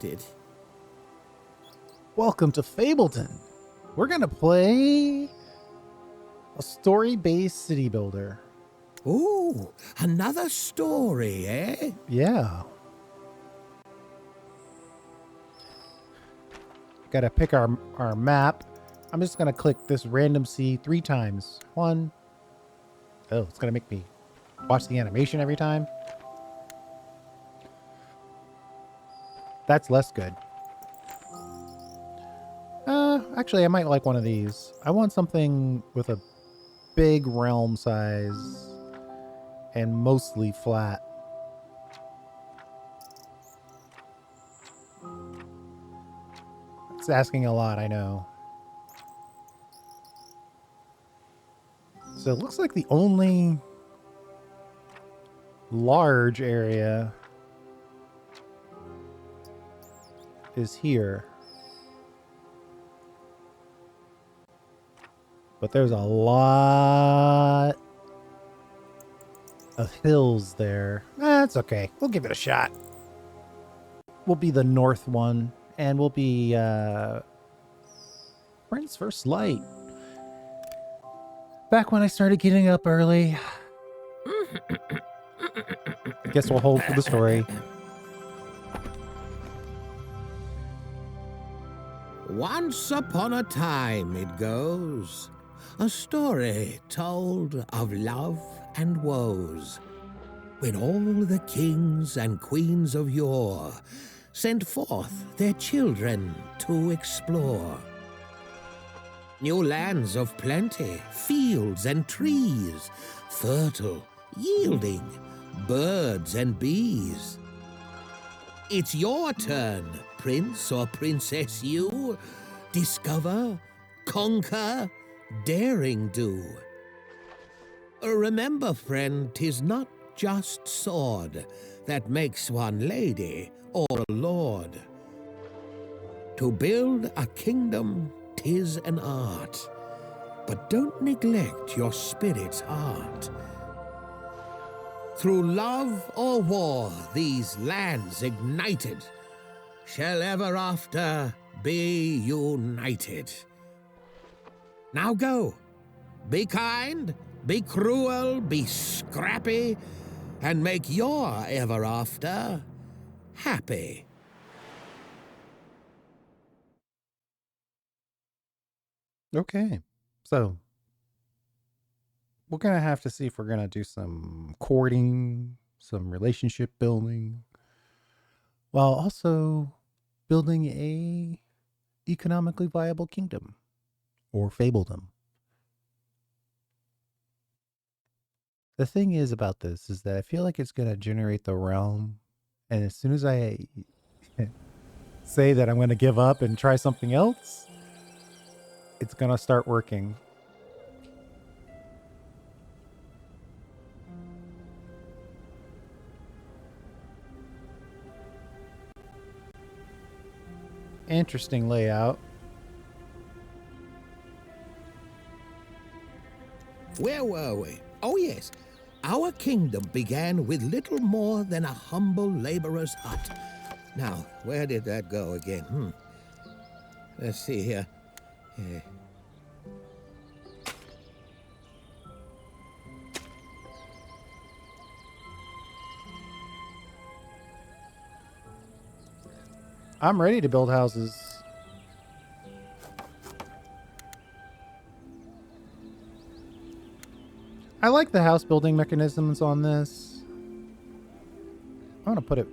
Did. Welcome to FABLEDOM. We're gonna play a story-based city builder. Ooh, another story, eh? Yeah. Gotta pick our map. I'm just gonna click this random C 3 times. 1. Oh, it's gonna make me watch the animation every time. That's less good. Actually, I might like one of these. I want something with a big realm size and mostly flat. It's asking a lot, I know. So it looks like the only large area is here. But there's a lot of hills there. That's okay. We'll give it a shot. We'll be the north one. And we'll be Prince First Light. Back when I started getting up early. Guess we'll hold for the story. Once upon a time, it goes, a story told of love and woes, when all the kings and queens of yore sent forth their children to explore. New lands of plenty, fields and trees, fertile, yielding, birds and bees. It's your turn, Prince or Princess you. Discover, conquer, daring do. Remember, friend, 'tis not just sword that makes one lady or a lord. To build a kingdom, 'tis an art, but don't neglect your spirit's heart. Through love or war, these lands ignited shall ever after be united. Now go. Be kind, be cruel, be scrappy, and make your ever after happy. Okay. So we're going to have to see if we're going to do some courting, some relationship building, while also building a economically viable kingdom, or FABLEDOM. The thing is about this is that I feel like it's going to generate the realm, and as soon as I say that I'm going to give up and try something else, it's going to start working. Interesting layout. Where were we? Oh, yes. Our kingdom began with little more than a humble laborer's hut. Now, where did that go again? Let's see here. I'm ready to build houses. I like the house building mechanisms on this. I'm going to put it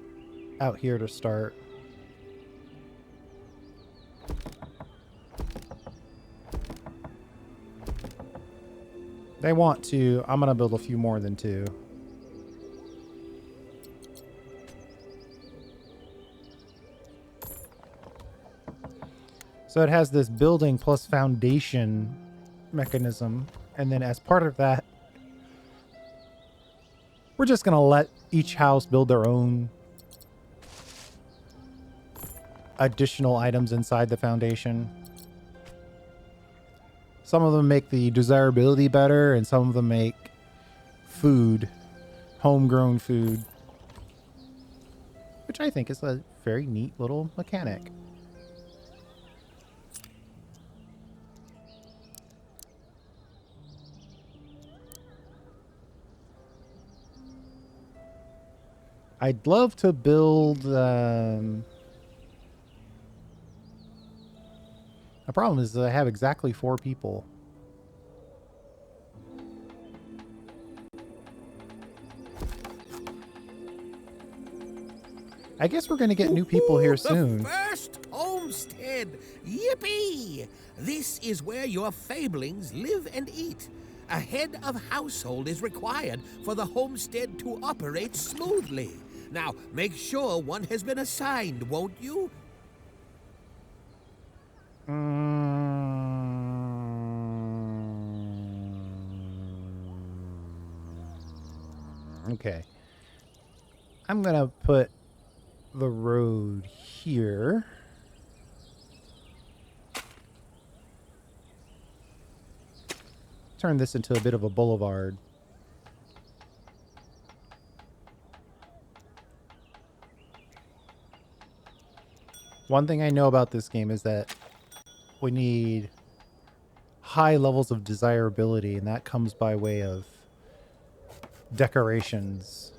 out here to start. They want 2. I'm going to build a few more than 2. So it has this building plus foundation mechanism. And then as part of that, we're just going to let each house build their own additional items inside the foundation. Some of them make the desirability better, and some of them make food, homegrown food, which I think is a very neat little mechanic. I'd love to build... The problem is that I have exactly 4 people. I guess we're going to get new people here soon. The first homestead! Yippee! This is where your fablings live and eat. A head of household is required for the homestead to operate smoothly. Now, make sure one has been assigned, won't you? Okay. I'm going to put the road here. Turn this into a bit of a boulevard. One thing I know about this game is that we need high levels of desirability, and that comes by way of decorations.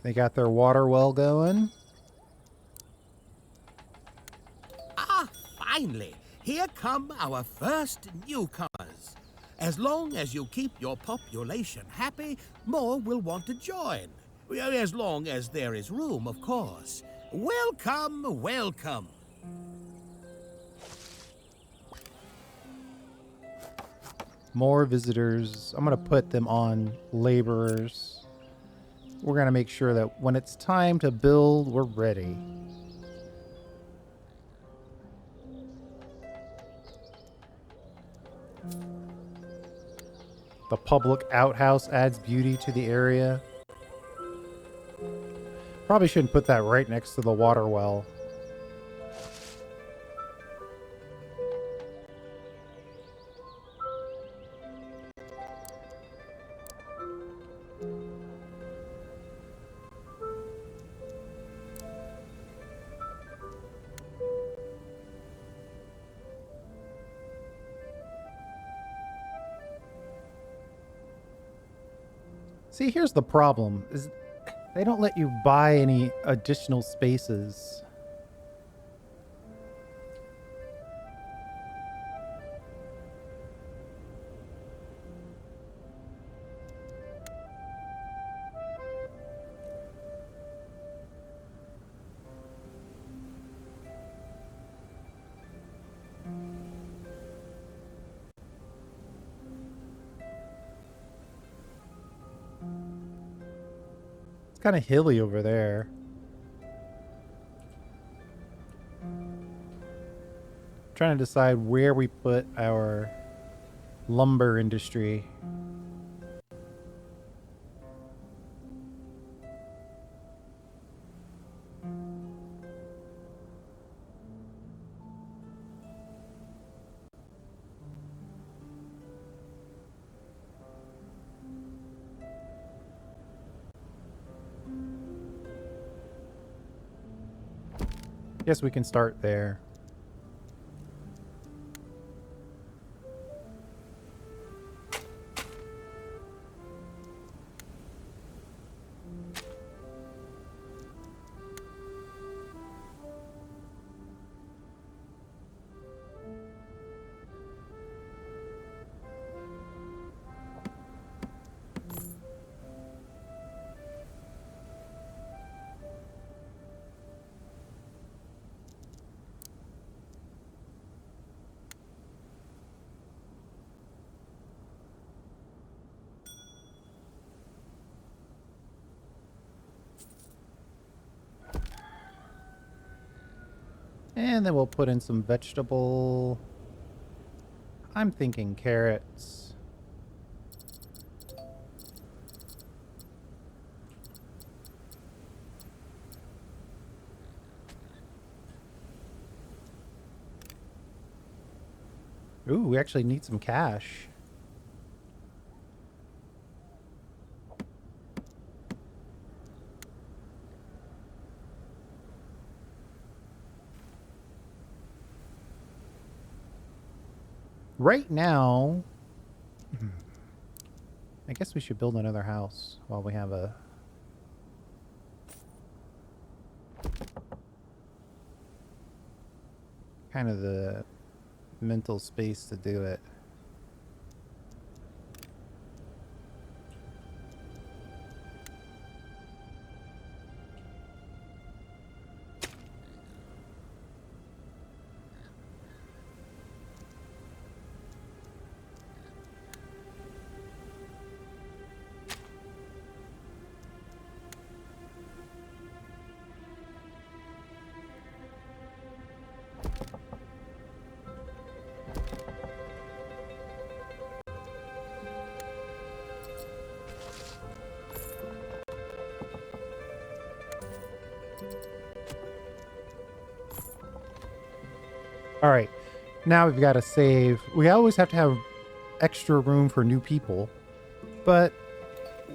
They got their water well going. Ah, finally! Here come our first newcomers. As long as you keep your population happy, more will want to join. As long as there is room, of course. Welcome, welcome. More visitors. I'm going to put them on laborers. We're going to make sure that when it's time to build, we're ready. The public outhouse adds beauty to the area. Probably shouldn't put that right next to the water well. See, here's the problem, is they don't let you buy any additional spaces. It's kind of hilly over there. Trying to decide where we put our lumber industry. Guess we can start there. And then we'll put in some vegetable. I'm thinking carrots. Ooh, we actually need some cash. Right now, I guess we should build another house while we have a... kind of the mental space to do it. All right, now we've got to save. We always have to have extra room for new people, but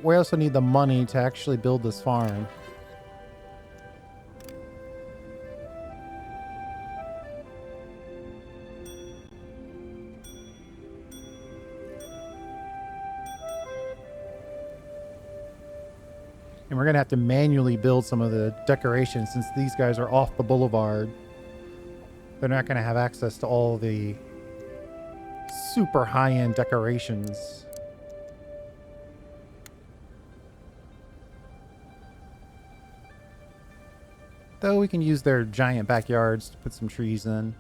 we also need the money to actually build this farm. And we're going to have to manually build some of the decorations since these guys are off the boulevard. They're not going to have access to all the super high-end decorations. Though we can use their giant backyards to put some trees in.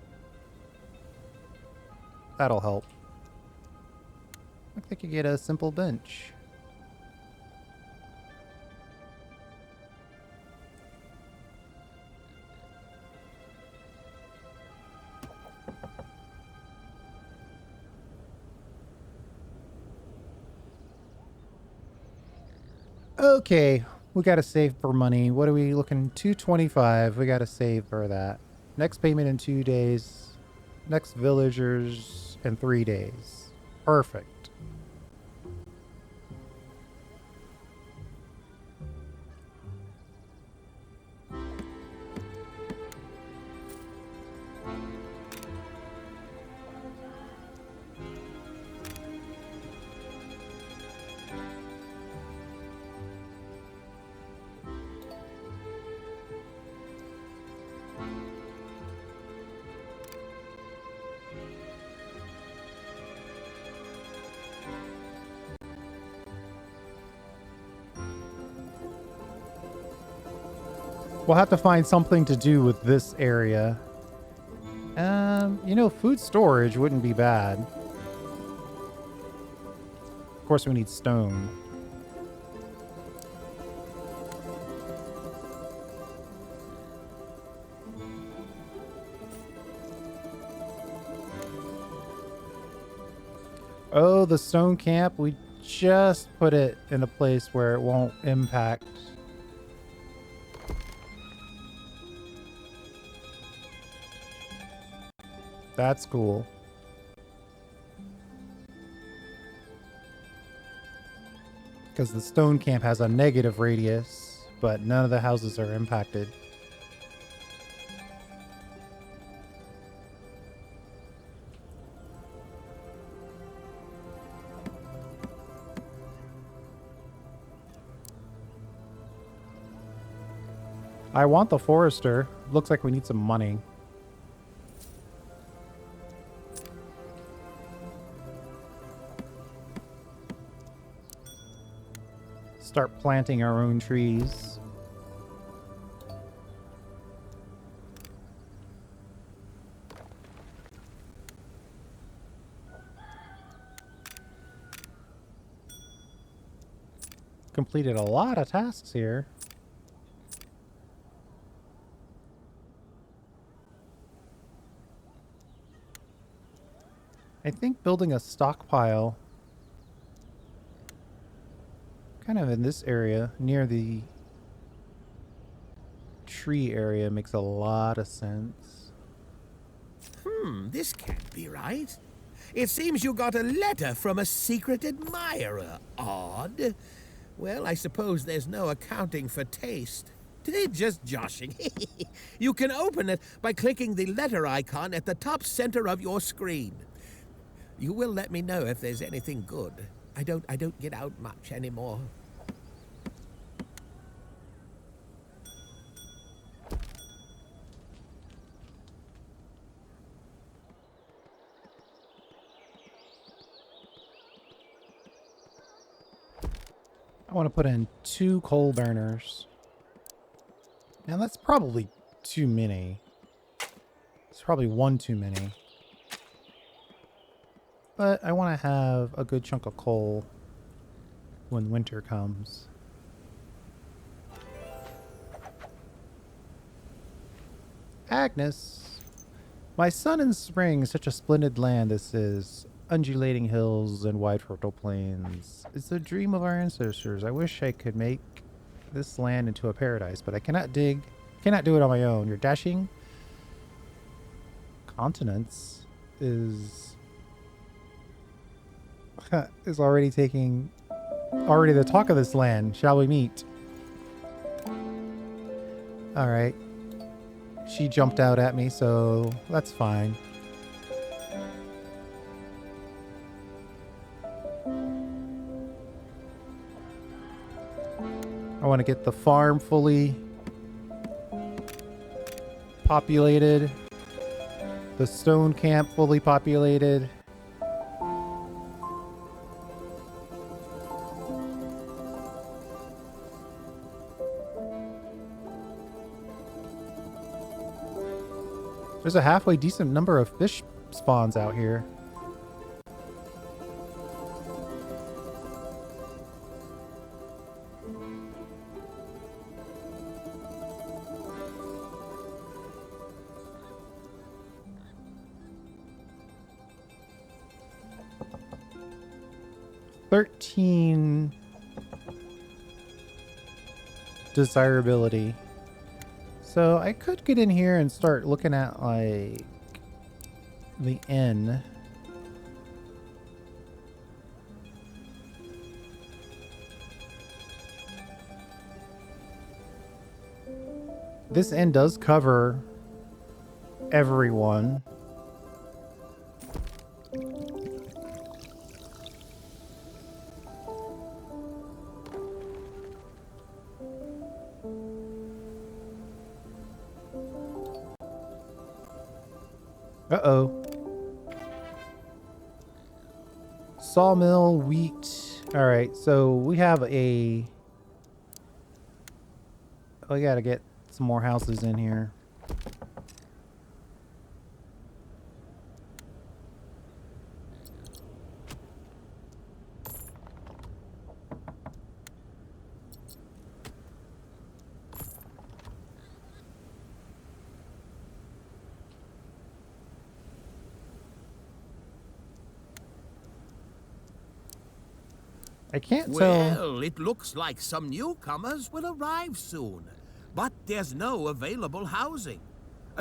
That'll help. Looks like you get a simple bench. Okay, we gotta save for money. What are we looking? 225. We gotta save for that. Next payment in 2 days. Next villagers in 3 days. Perfect. We'll have to find something to do with this area. You know, food storage wouldn't be bad. Of course, we need stone. Oh, the stone camp. We just put it in a place where it won't impact. That's cool. Because the stone camp has a negative radius, but none of the houses are impacted. I want the forester. Looks like we need some money. Start planting our own trees. Completed a lot of tasks here. I think building a stockpile kind of in this area near the tree area makes a lot of sense. This can't be right. It seems you got a letter from a secret admirer. Odd. Well, I suppose there's no accounting for taste. Just joshing. You can open it by clicking the letter icon at the top center of your screen. You will let me know if there's anything good. I don't get out much anymore. I want to put in 2 coal burners. Now that's probably too many. It's probably 1 too many. But I want to have a good chunk of coal when winter comes. Agnes, my son in spring, such a splendid land this is. Undulating hills and wide fertile plains. It's the dream of our ancestors. I wish I could make this land into a paradise, but I cannot do it on my own. Your dashing continents is already the talk of this land. Shall we meet? All right. She jumped out at me, so that's fine. I want to get the farm fully populated, the stone camp fully populated. There's a halfway decent number of fish spawns out here. $13 desirability. So I could get in here and start looking at like the inn. This inn does cover everyone. Uh-oh. Sawmill, wheat. All right, so we have a... We gotta get some more houses in here. I can't tell. Well, it looks like some newcomers will arrive soon, but there's no available housing.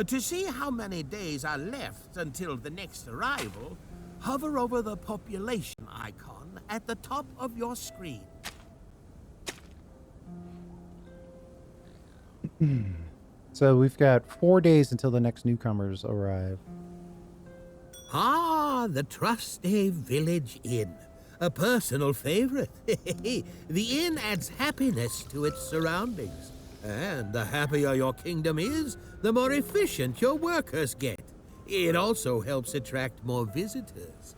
To see how many days are left until the next arrival, hover over the population icon at the top of your screen. So we've got 4 days until the next newcomers arrive. Ah, the Trusty Village Inn. A personal favorite. The inn adds happiness to its surroundings. And the happier your kingdom is, the more efficient your workers get. It also helps attract more visitors.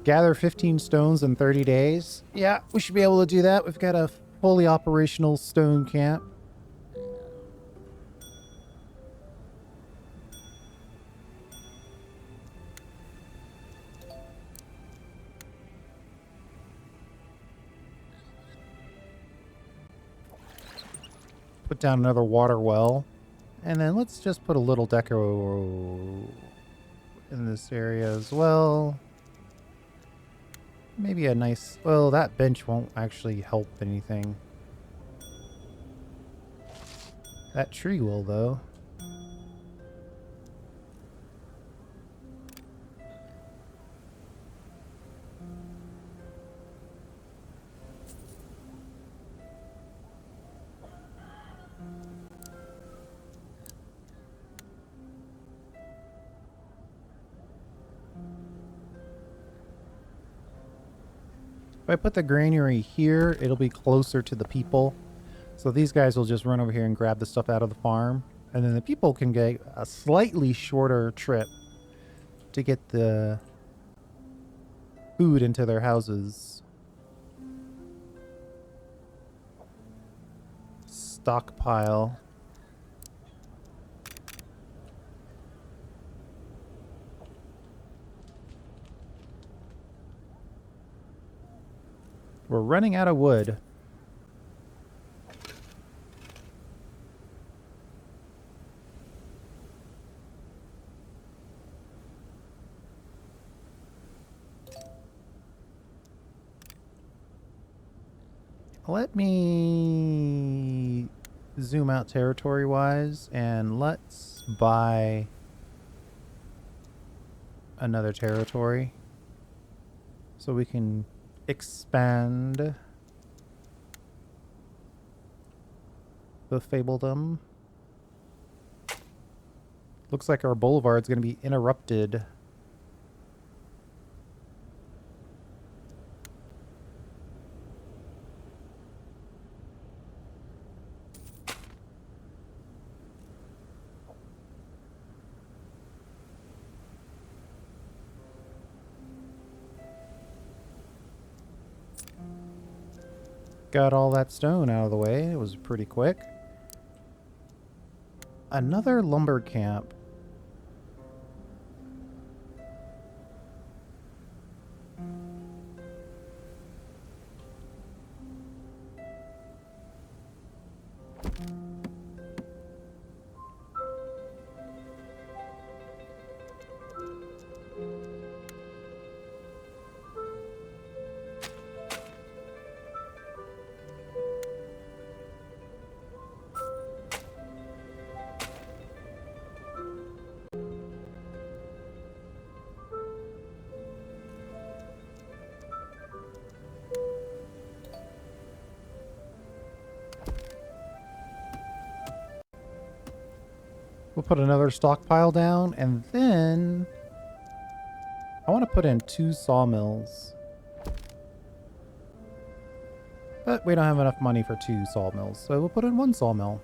Gather 15 stones in 30 days. Yeah, we should be able to do that. We've got a fully operational stone camp. Put down another water well. And then let's just put a little deco in this area as well. Maybe a nice... Well, that bench won't actually help anything. That tree will, though. If I put the granary here, it'll be closer to the people. So these guys will just run over here and grab the stuff out of the farm. And then the people can get a slightly shorter trip to get the food into their houses. Stockpile. We're running out of wood. Let me zoom out territory-wise, and let's buy another territory so we can expand the FABLEDOM. Looks like our boulevard's going to be interrupted. Got all that stone out of the way. It was pretty quick. Another lumber camp. We'll put another stockpile down, and then I want to put in 2 sawmills. But we don't have enough money for 2 sawmills, so we'll put in 1 sawmill.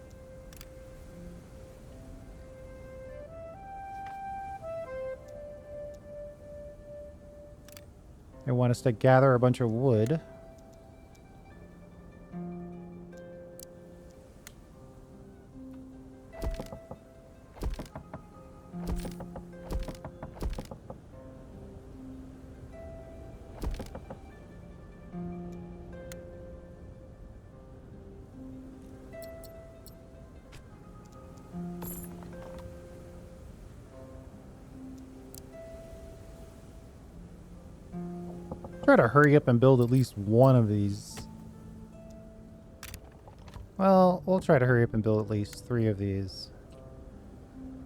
They want us to gather a bunch of wood. Try to hurry up and build at least 1 of these. Well, we'll try to hurry up and build at least 3 of these.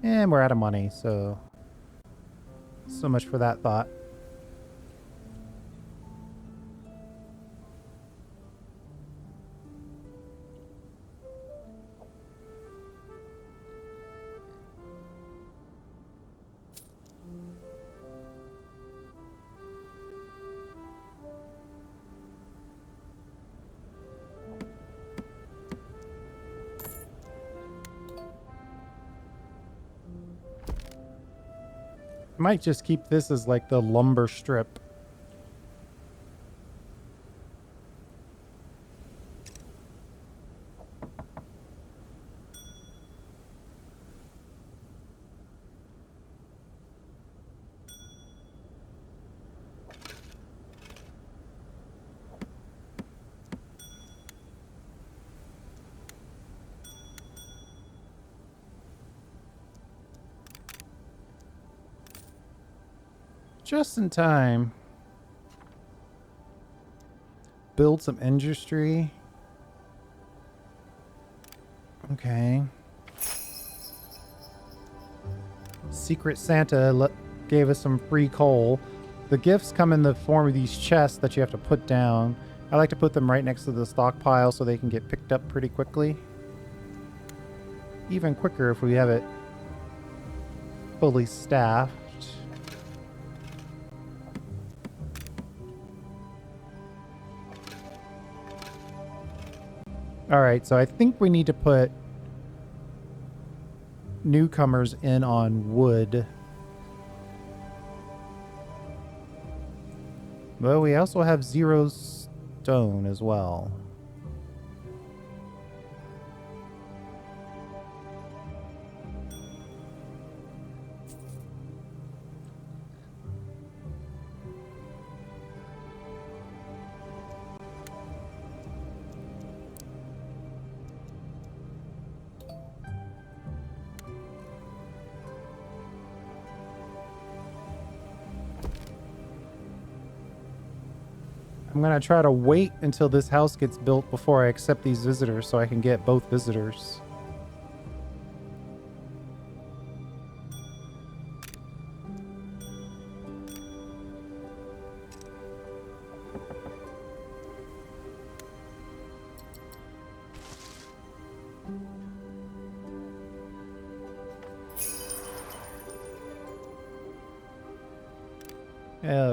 And we're out of money, so much for that thought. Might just keep this as like the lumber strip. Just in time. Build some industry. Okay. Secret Santa gave us some free coal. The gifts come in the form of these chests that you have to put down. I like to put them right next to the stockpile so they can get picked up pretty quickly. Even quicker if we have it fully staffed. Alright, so I think we need to put newcomers in on wood. But we also have 0 stone as well. I'm gonna try to wait until this house gets built before I accept these visitors so I can get both visitors.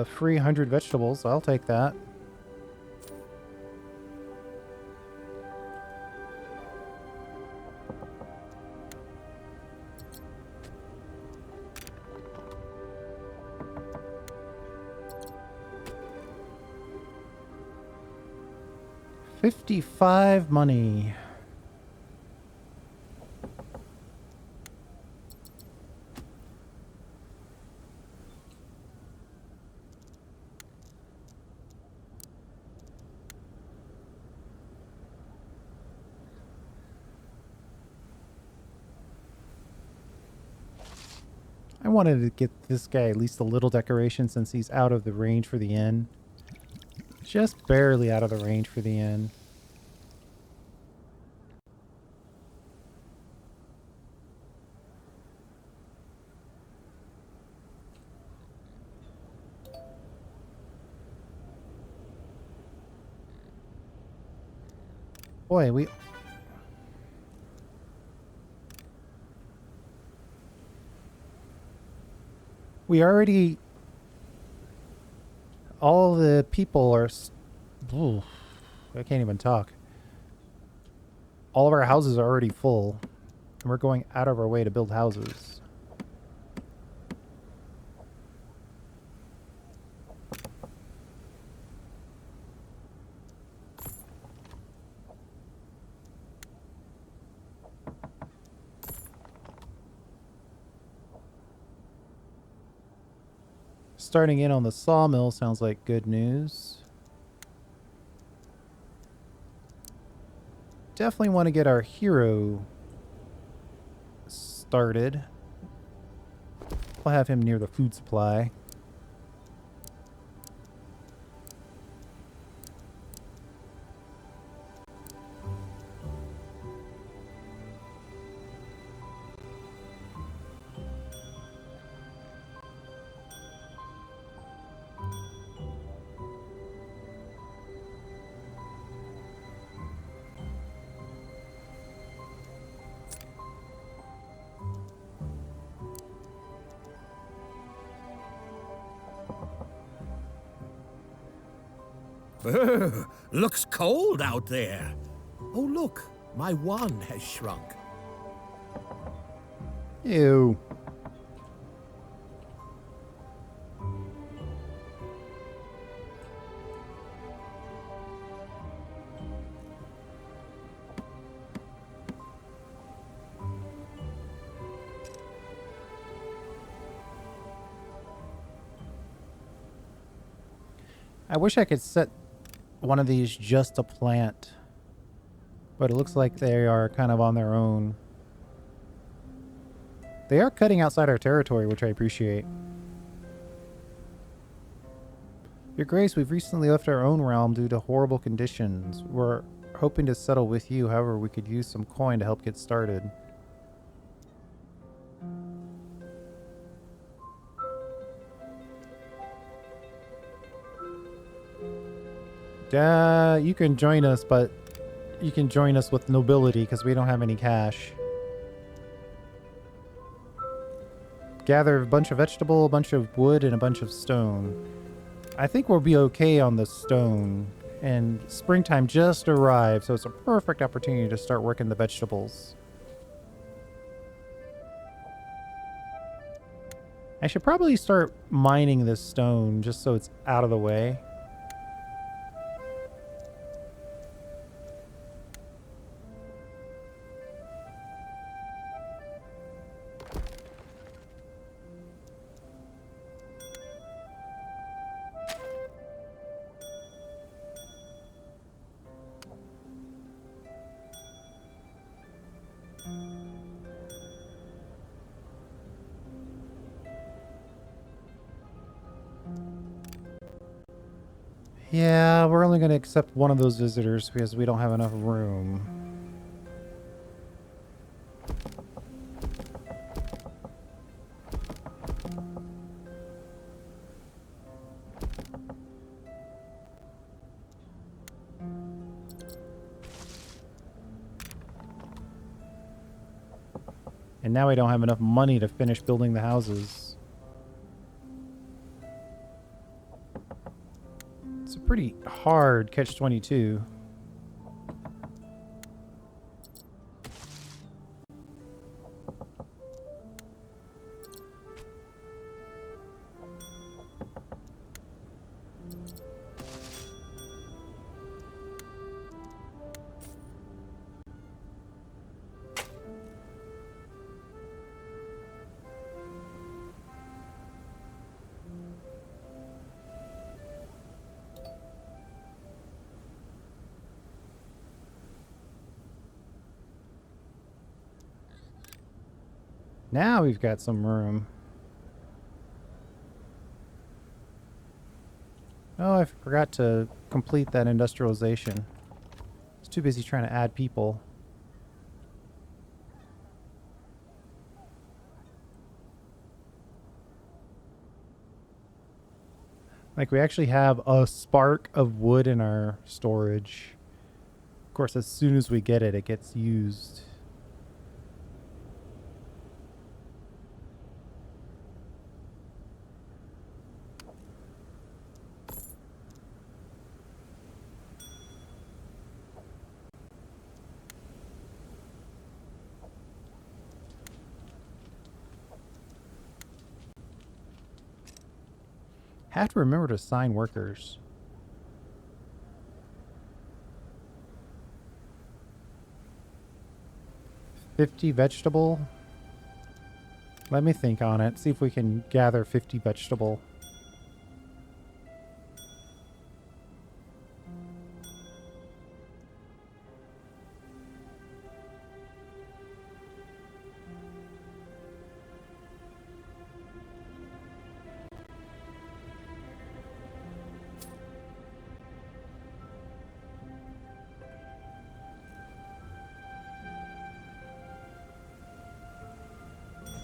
Free 100 vegetables, I'll take that. $55 money. I wanted to get this guy at least a little decoration since he's out of the range for the inn. Just barely out of the range for the inn. Boy, we already... All the people are... Ooh, I can't even talk. All of our houses are already full. And we're going out of our way to build houses. Starting in on the sawmill sounds like good news. Definitely want to get our hero started. We'll have him near the food supply. Looks cold out there. Oh, look, my wand has shrunk. Ew. I wish I could set one of these just to plant, but it looks like they are kind of on their own. They are cutting outside our territory, which I appreciate. Your Grace, we've recently left our own realm due to horrible conditions. We're hoping to settle with you, however we could use some coin to help get started. You can join us, but you can join us with nobility because we don't have any cash. Gather a bunch of vegetable, a bunch of wood, and a bunch of stone. I think we'll be okay on the stone. And springtime just arrived, so it's a perfect opportunity to start working the vegetables. I should probably start mining this stone just so it's out of the way. Yeah, we're only going to accept one of those visitors because we don't have enough room. And now we don't have enough money to finish building the houses. It's a pretty hard catch-22. Now we've got some room. Oh, I forgot to complete that industrialization. I was too busy trying to add people. Like, we actually have a spark of wood in our storage. Of course, as soon as we get it, it gets used. Have to remember to assign workers. $50 vegetable. Let me think on it. See if we can gather 50 vegetable.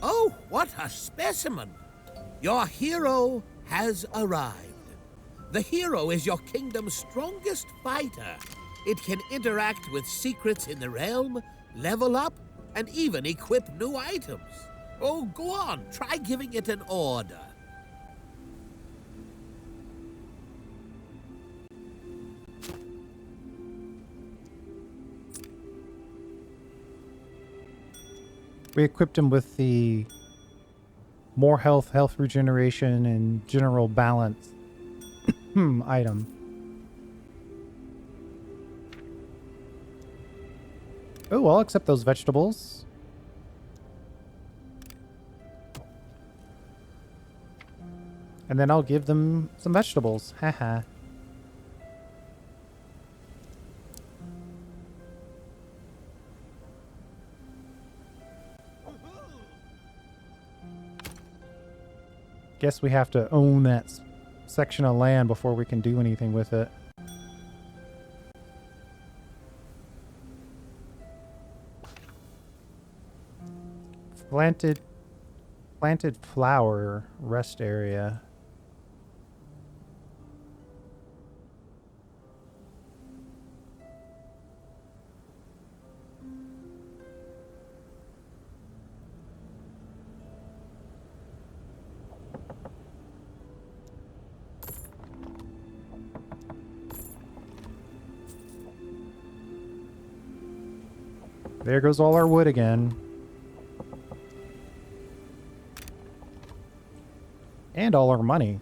Oh, what a specimen! Your hero has arrived. The hero is your kingdom's strongest fighter. It can interact with secrets in the realm, level up, and even equip new items. Oh, go on, try giving it an order. We equipped him with the more health, health regeneration, and general balance item. Oh, I'll accept those vegetables. And then I'll give them some vegetables. Haha. Guess we have to own that section of land before we can do anything with it. Planted flower rest area. There goes all our wood again. And all our money.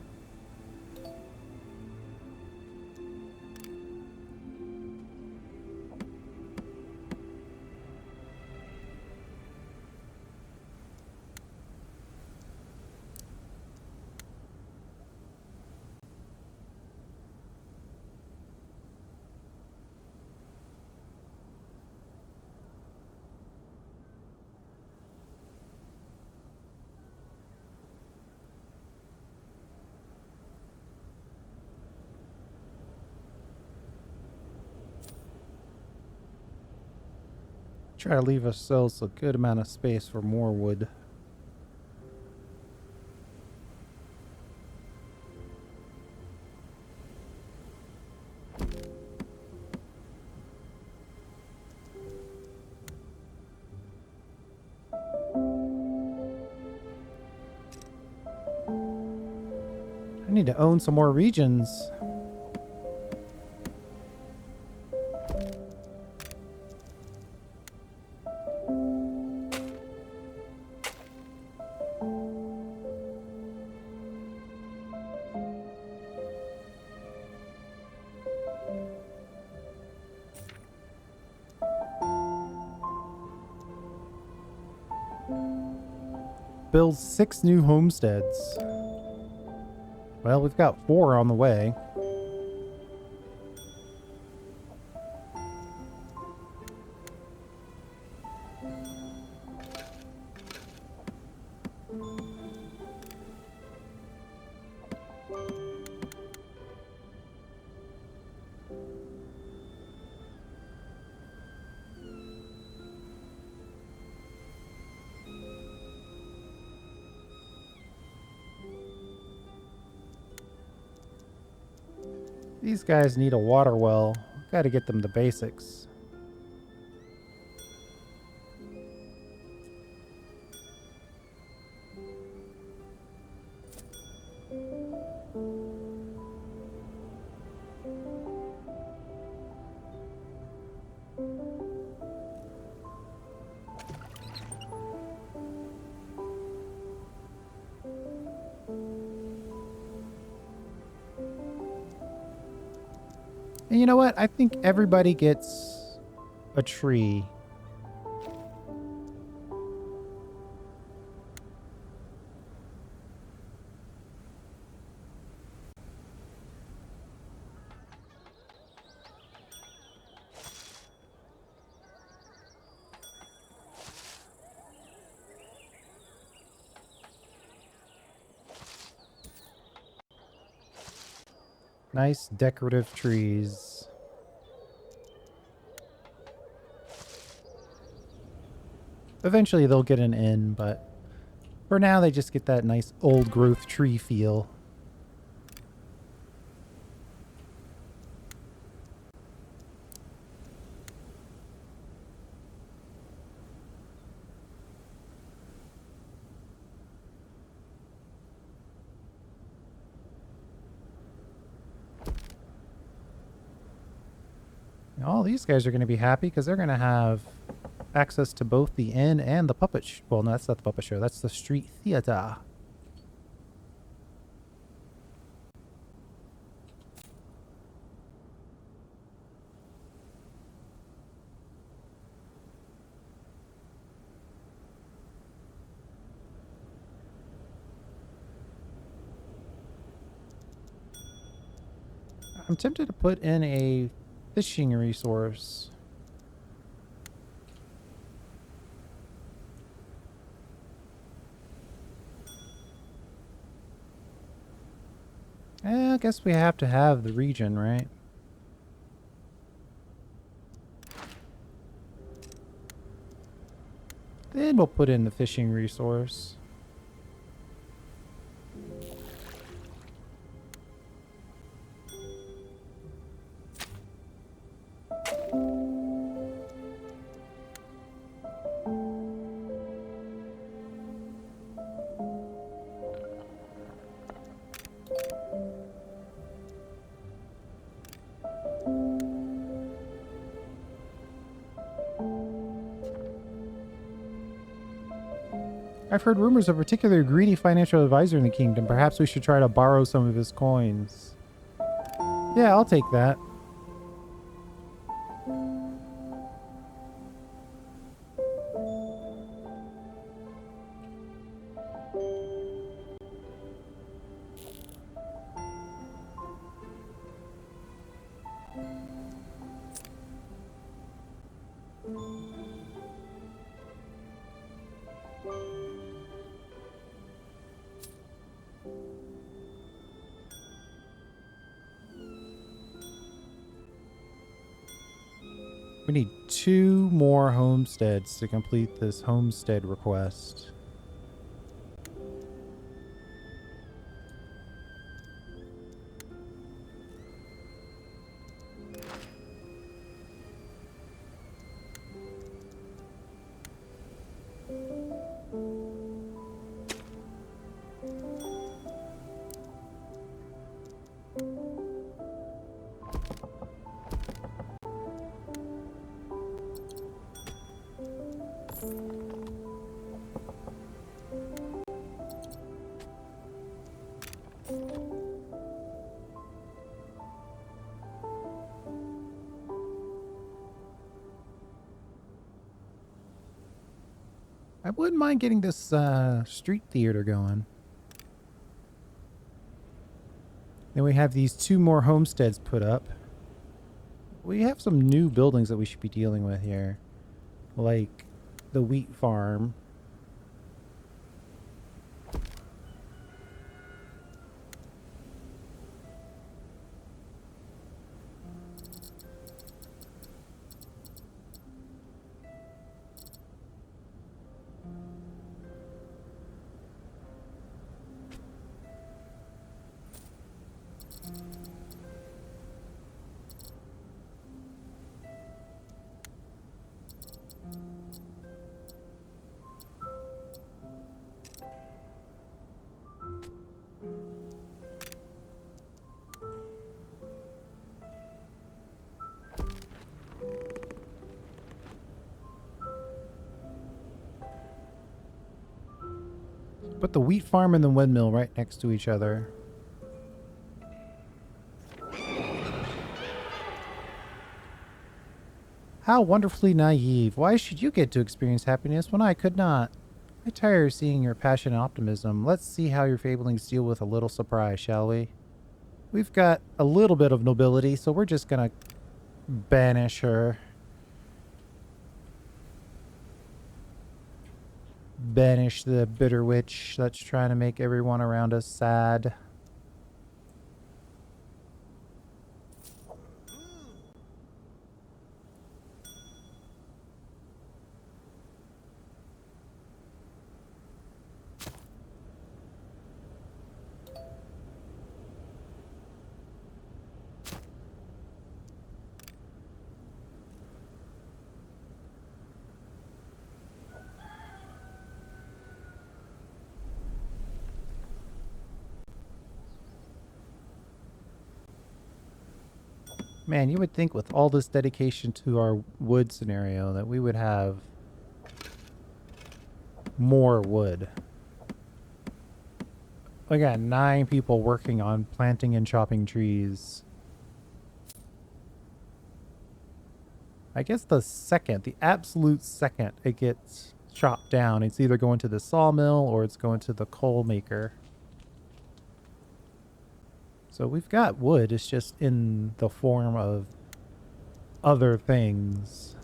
Try to leave ourselves a good amount of space for more wood. I need to own some more regions. Build 6 new homesteads. Well, we've got 4 on the way. These guys need a water well. Got to get them the basics. And you know what? I think everybody gets a tree. Nice decorative trees. Eventually they'll get an inn, but for now they just get that nice old growth tree feel. All these guys are going to be happy because they're going to have access to both the inn and the puppet show. Well, no, that's not the puppet show. That's the street theater. I'm tempted to put in a fishing resource. I guess we have to have the region, right? Then we'll put in the fishing resource. I've heard rumors of a particularly greedy financial advisor in the kingdom. Perhaps we should try to borrow some of his coins. Yeah, I'll take that. We need 2 more homesteads to complete this homestead request. I wouldn't mind getting this street theater going. Then we have these 2 more homesteads put up. We have some new buildings that we should be dealing with here. Like the wheat farm. Put the wheat farm and the windmill right next to each other. How wonderfully naive. Why should you get to experience happiness when I could not? I tire of seeing your passion and optimism. Let's see how your fablings deal with a little surprise, shall we? We've got a little bit of nobility, so we're just gonna banish her. Banish the bitter witch that's trying to make everyone around us sad. Man, you would think with all this dedication to our wood scenario that we would have more wood. I got 9 people working on planting and chopping trees. I guess the absolute second it gets chopped down, it's either going to the sawmill or it's going to the coal maker. So we've got wood, it's just in the form of other things.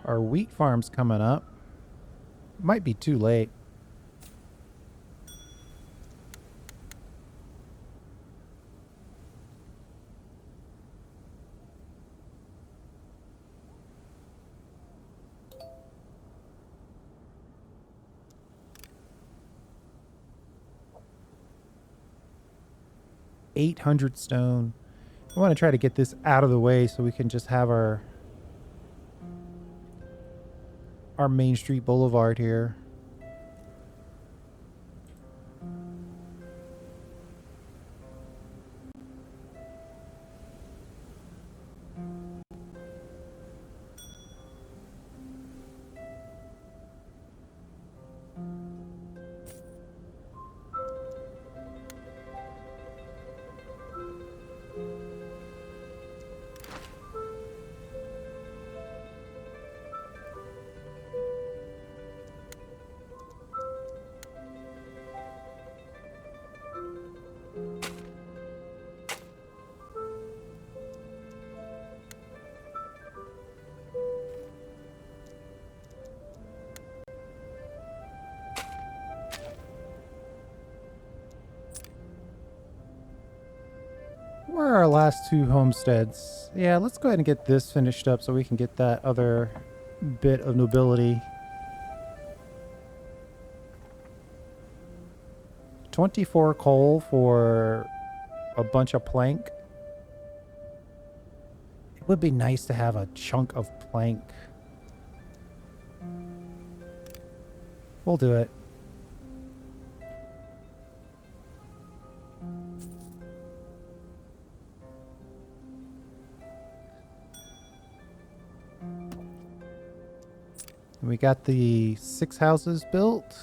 Our wheat farm's coming up. Might be too late. $800 stone. I want to try to get this out of the way so we can just have our Main Street Boulevard here. Where are our last two homesteads? Yeah, let's go ahead and get this finished up so we can get that other bit of nobility. 24 coal for a bunch of plank. It would be nice to have a chunk of plank. We'll do it. We got the 6 houses built.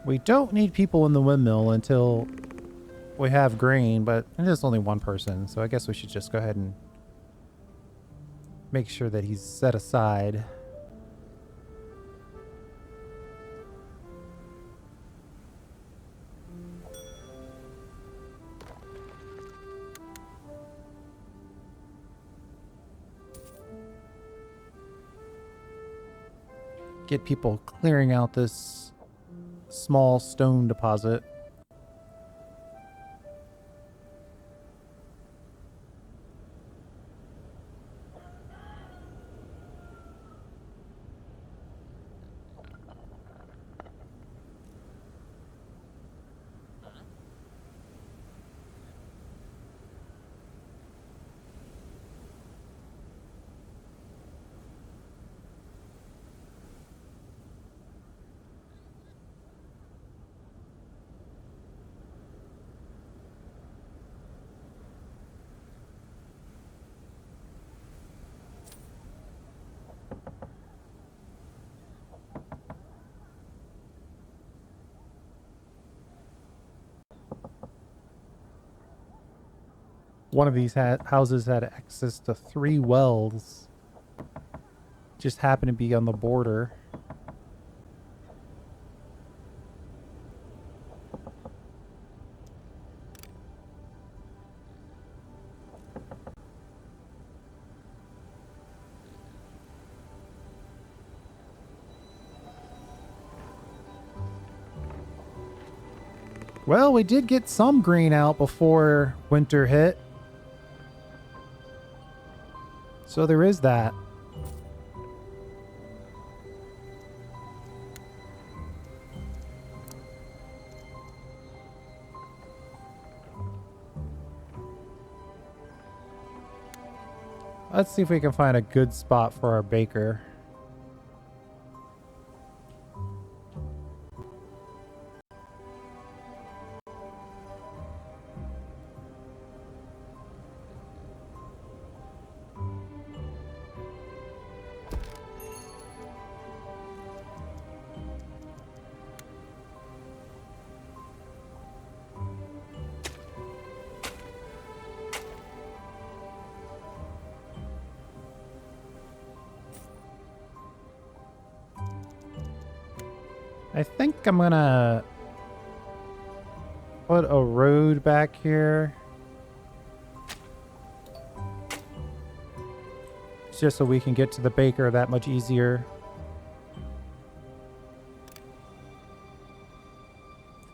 We don't need people in the windmill until we have grain, but there's only one person, so I guess we should just go ahead and make sure that he's set aside. Get people clearing out this small stone deposit. One of these houses had access to 3 wells. Just happened to be on the border. Well, we did get some green out before winter hit. So there is that. Let's see if we can find a good spot for our baker. I think I'm gonna put a road back here. Just so we can get to the baker that much easier.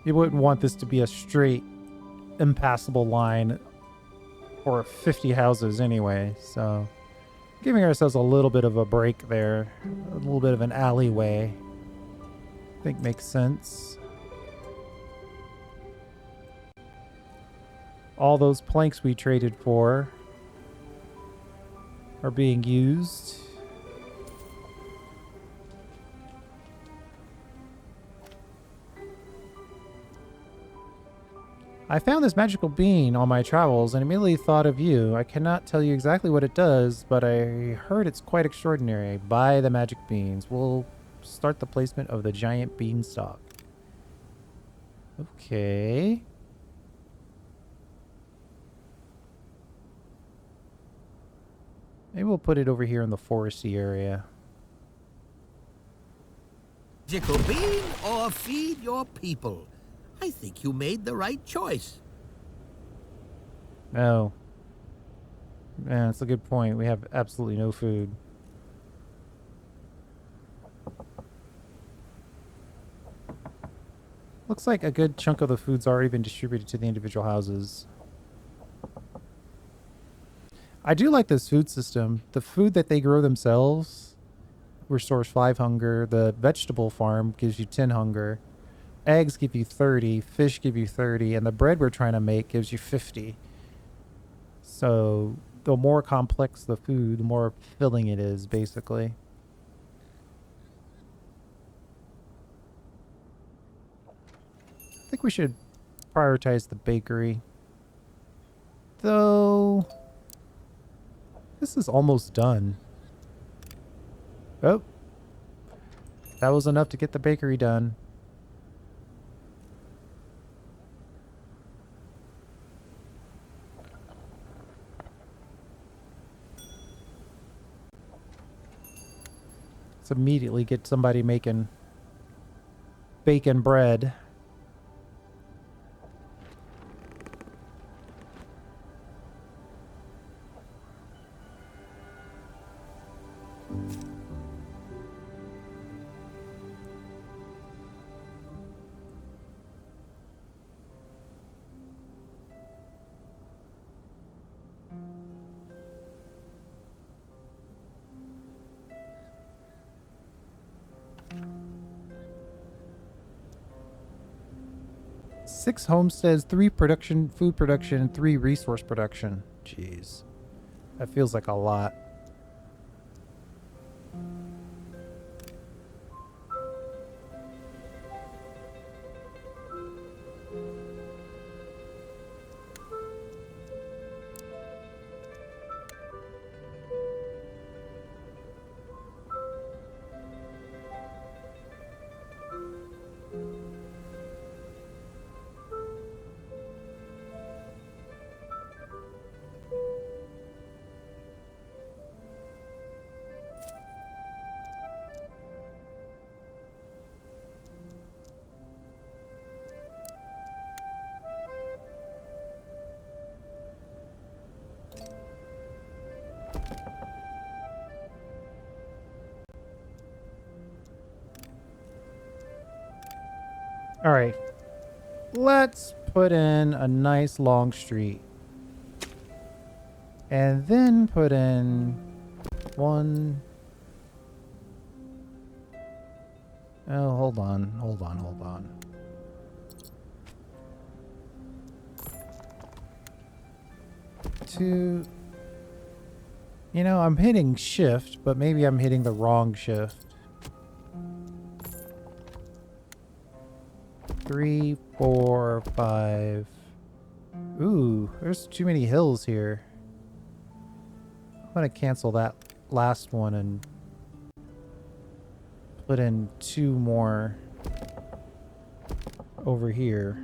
You wouldn't want this to be a straight impassable line for 50 houses anyway, so giving ourselves a little bit of a break there, a little bit of an alleyway, I think makes sense. All those planks we traded for are being used. I found this magical bean on my travels and immediately thought of you. I cannot tell you exactly what it does, but I heard it's quite extraordinary. Buy the magic beans. We'll start the placement of the giant beanstalk. Okay. Maybe we'll put it over here in the foresty area. Magical bean or feed your people. I think you made the right choice. Oh. Yeah, that's a good point. We have absolutely no food. Looks like a good chunk of the food's already been distributed to the individual houses. I do like this food system. The food that they grow themselves restores 5 hunger. The vegetable farm gives you 10 hunger. Eggs give you 30. Fish give you 30. And the bread we're trying to make gives you 50. So the more complex the food, the more filling it is, basically. I think we should prioritize the bakery. Though this is almost done. Oh. That was enough to get the bakery done. Let's immediately get somebody making bacon bread. Six homesteads, 3 food production, 3 resource production. Jeez. That feels like a lot. All right, let's put in a nice long street. And then put in one. Oh, hold on. 2. You know, I'm hitting shift, but maybe I'm hitting the wrong shift. 3, 4, 5. Ooh, there's too many hills here. I'm gonna cancel that last one and put in 2 more over here.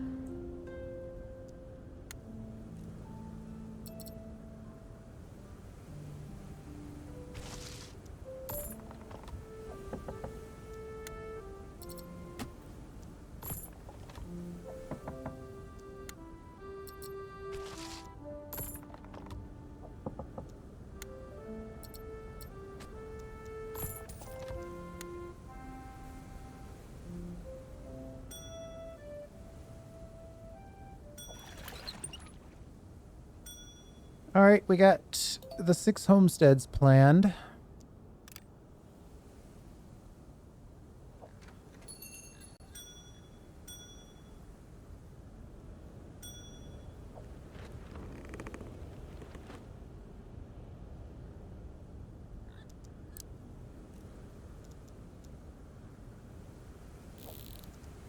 All right, we got the 6 homesteads planned.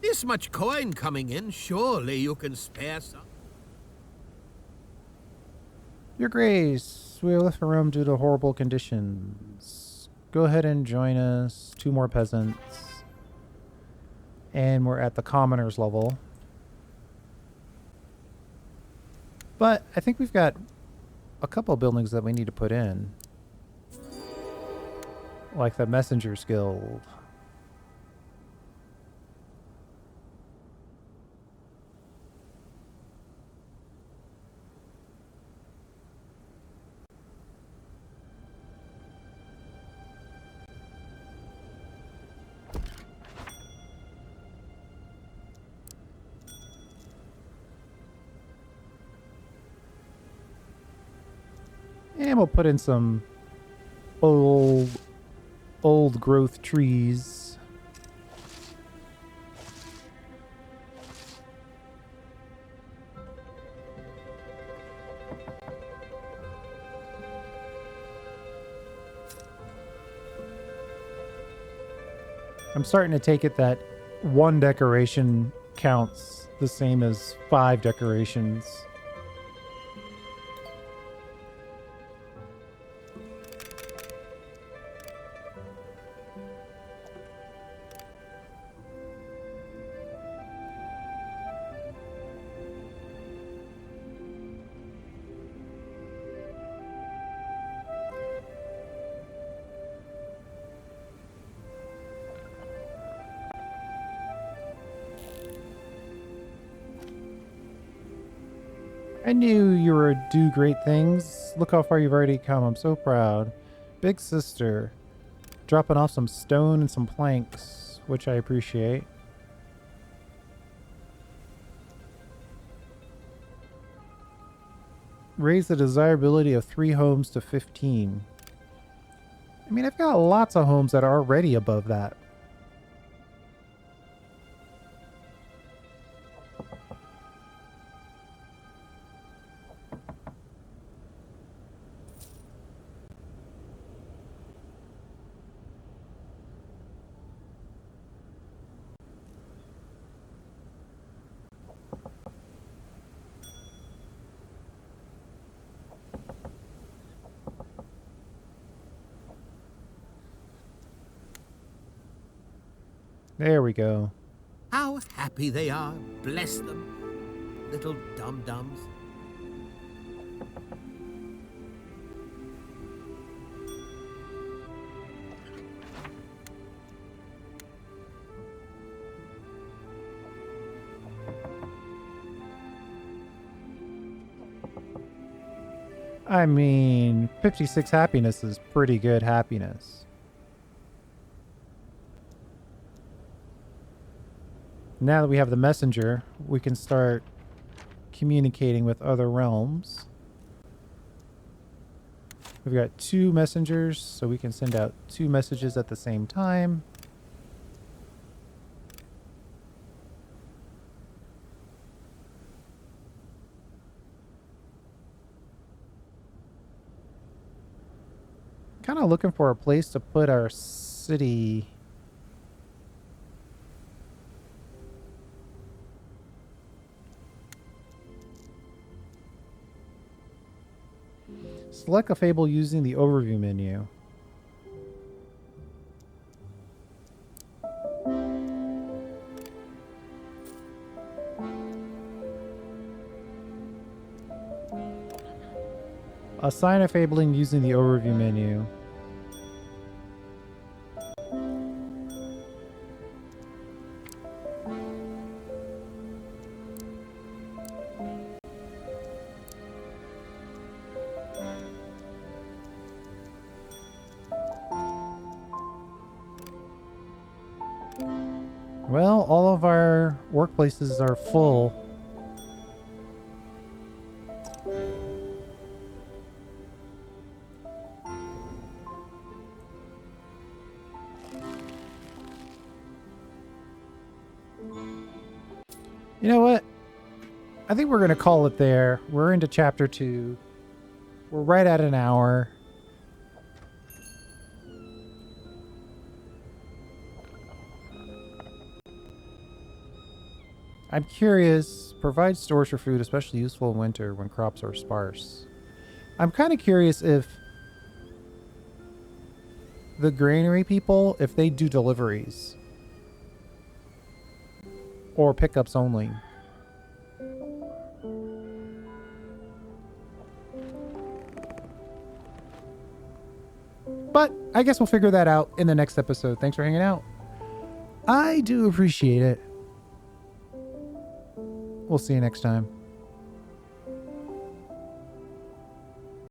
This much coin coming in, surely you can spare some. Your Grace, we have left for Rome due to horrible conditions. Go ahead and join us. 2 more peasants. And we're at the commoners level. But I think we've got a couple of buildings that we need to put in. Like the Messengers Guild. And we'll put in some old growth trees. I'm starting to take it that 1 decoration counts the same as 5 decorations. I knew you were do great things. Look how far you've already come. I'm so proud. Big sister. Dropping off some stone and some planks, which I appreciate. Raise the desirability of 3 homes to 15. I mean, I've got lots of homes that are already above that. There we go. How happy they are, bless them, little dum-dums. I mean, 56 happiness is pretty good happiness. Now that we have the messenger, we can start communicating with other realms. We've got 2 messengers, so we can send out 2 messages at the same time. Kind of looking for a place to put our city. Select a fable using the overview menu. Assign a fabling using the overview menu. Well, all of our workplaces are full. You know what? I think we're going to call it there. We're into chapter 2. We're right at an hour. I'm curious. Provide stores for food, especially useful in winter when crops are sparse. I'm kind of curious if the granary people, if they do deliveries. Or pickups only. But I guess we'll figure that out in the next episode. Thanks for hanging out. I do appreciate it. We'll see you next time.